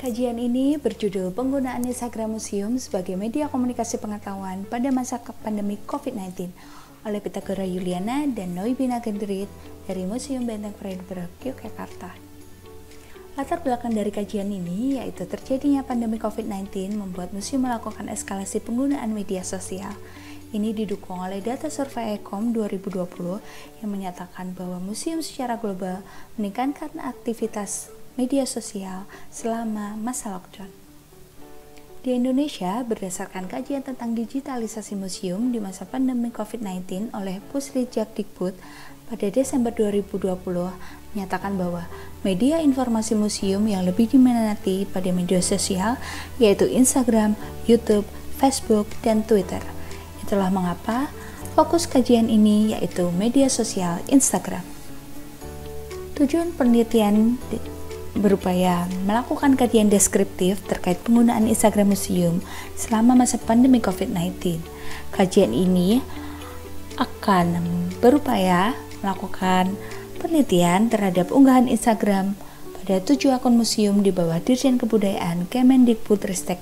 Kajian ini berjudul Penggunaan Instagram Museum sebagai Media Komunikasi Pengetahuan pada Masa Pandemi COVID-19 oleh Pitagora Yuliana dan Noibina Gendrit dari Museum Benteng Frederick, Yogyakarta. Latar belakang dari kajian ini yaitu terjadinya pandemi COVID-19 membuat museum melakukan eskalasi penggunaan media sosial. Ini didukung oleh data survei Ecom 2020 yang menyatakan bahwa museum secara global meningkatkan aktivitas media sosial selama masa lockdown. Di Indonesia, berdasarkan kajian tentang digitalisasi museum di masa pandemi COVID-19 oleh Pusdikjabdikbud pada Desember 2020, menyatakan bahwa media informasi museum yang lebih diminati pada media sosial yaitu Instagram, YouTube, Facebook, dan Twitter. Itulah mengapa fokus kajian ini yaitu media sosial Instagram. Tujuan penelitian berupaya melakukan kajian deskriptif terkait penggunaan Instagram Museum selama masa pandemi COVID-19. Kajian ini akan berupaya melakukan penelitian terhadap unggahan Instagram pada 7 akun museum di bawah Dirjen Kebudayaan Kemendikbudristek.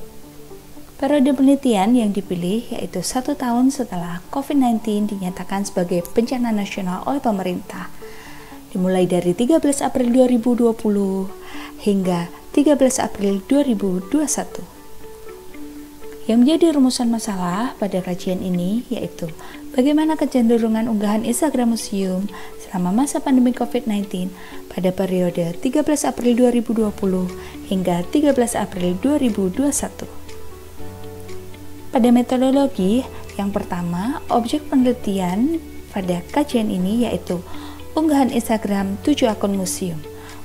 Periode penelitian yang dipilih yaitu 1 tahun setelah COVID-19 dinyatakan sebagai bencana nasional oleh pemerintah, dimulai dari 13 April 2020 hingga 13 April 2021. Yang menjadi rumusan masalah pada kajian ini yaitu bagaimana kecenderungan unggahan Instagram Museum selama masa pandemi COVID-19 pada periode 13 April 2020 hingga 13 April 2021. Pada metodologi yang pertama, objek penelitian pada kajian ini yaitu unggahan Instagram 7 akun museum: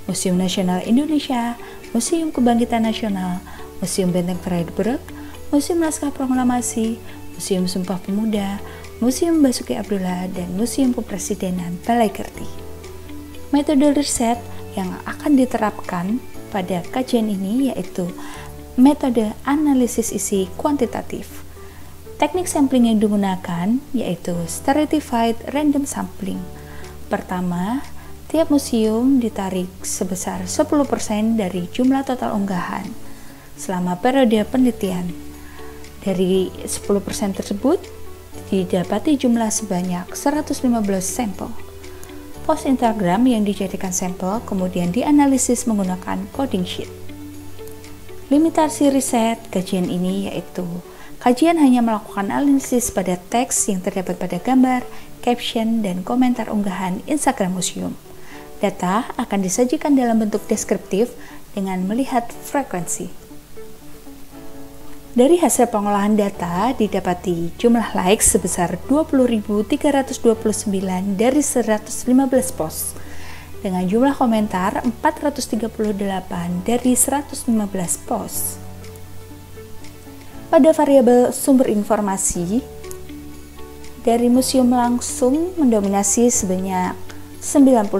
Museum Nasional Indonesia, Museum Kebangkitan Nasional, Museum Benteng Frederick, Museum Naskah Proklamasi, Museum Sumpah Pemuda, Museum Basuki Abdullah, dan Museum Kepresidenan Balai Kerti. Metode riset yang akan diterapkan pada kajian ini yaitu metode analisis isi kuantitatif. Teknik sampling yang digunakan yaitu stratified random sampling. Pertama, tiap museum ditarik sebesar 10% dari jumlah total unggahan selama periode penelitian. Dari 10% tersebut, didapati jumlah sebanyak 115 sampel. Post Instagram yang dijadikan sampel kemudian dianalisis menggunakan coding sheet. Limitasi riset kajian ini yaitu kajian hanya melakukan analisis pada teks yang terdapat pada gambar, caption, dan komentar unggahan Instagram Museum. Data akan disajikan dalam bentuk deskriptif dengan melihat frekuensi. Dari hasil pengolahan data didapati jumlah likes sebesar 20.329 dari 115 post, dengan jumlah komentar 438 dari 115 post. Pada variabel sumber informasi, dari museum langsung mendominasi sebanyak 97%.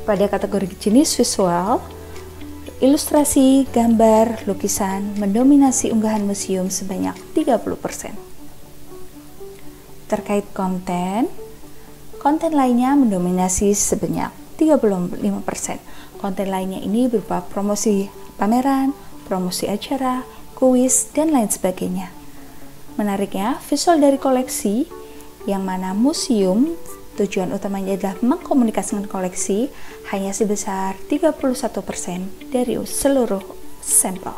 Pada kategori jenis visual, ilustrasi, gambar, lukisan mendominasi unggahan museum sebanyak 30%. Terkait konten lainnya mendominasi sebanyak 35%. Konten lainnya ini berupa promosi pameran, promosi acara, kuis, dan lain sebagainya. Menariknya, visual dari koleksi, yang mana museum tujuan utamanya adalah mengkomunikasikan koleksi, hanya sebesar 31% dari seluruh sampel.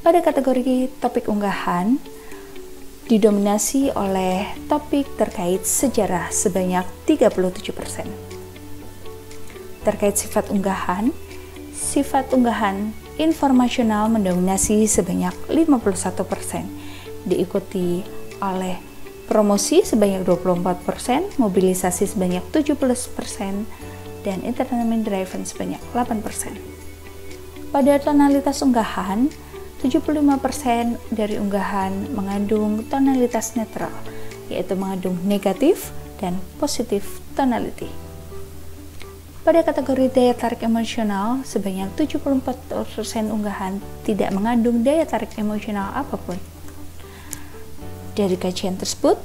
Pada kategori topik unggahan, didominasi oleh topik terkait sejarah sebanyak 37%. Terkait sifat unggahan informasional mendominasi sebanyak 51%, diikuti oleh promosi sebanyak 24%, mobilisasi sebanyak 17%, dan entertainment driven sebanyak 8%. Pada tonalitas unggahan, 75% dari unggahan mengandung tonalitas netral, yaitu mengandung negatif dan positif tonality. Pada kategori daya tarik emosional, sebanyak 74% unggahan tidak mengandung daya tarik emosional apapun. Dari kajian tersebut,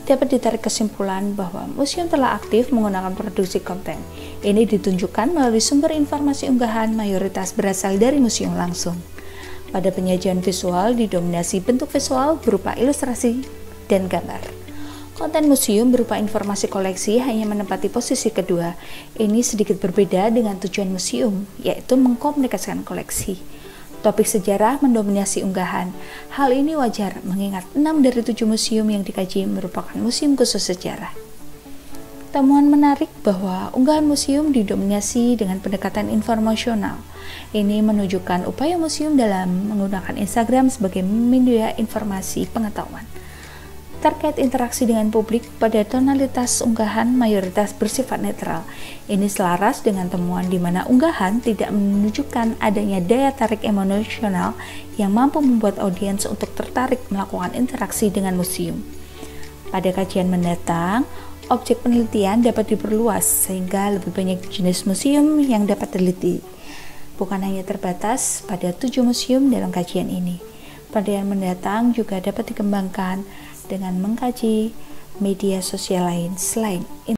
dapat ditarik kesimpulan bahwa museum telah aktif menggunakan produksi konten. Ini ditunjukkan melalui sumber informasi unggahan mayoritas berasal dari museum langsung. Pada penyajian visual didominasi bentuk visual berupa ilustrasi dan gambar. Konten museum berupa informasi koleksi hanya menempati posisi kedua. Ini sedikit berbeda dengan tujuan museum, yaitu mengkomunikasikan koleksi. Topik sejarah mendominasi unggahan. Hal ini wajar mengingat 6 dari 7 museum yang dikaji merupakan museum khusus sejarah. Temuan menarik bahwa unggahan museum didominasi dengan pendekatan informasional. Ini menunjukkan upaya museum dalam menggunakan Instagram sebagai media informasi pengetahuan. Terkait interaksi dengan publik, pada tonalitas unggahan mayoritas bersifat netral. Ini selaras dengan temuan di mana unggahan tidak menunjukkan adanya daya tarik emosional yang mampu membuat audiens untuk tertarik melakukan interaksi dengan museum. Pada kajian mendatang, objek penelitian dapat diperluas sehingga lebih banyak jenis museum yang dapat teliti. Bukan hanya terbatas pada 7 museum dalam kajian ini. Pada yang mendatang juga dapat dikembangkan dengan mengkaji media sosial lain selain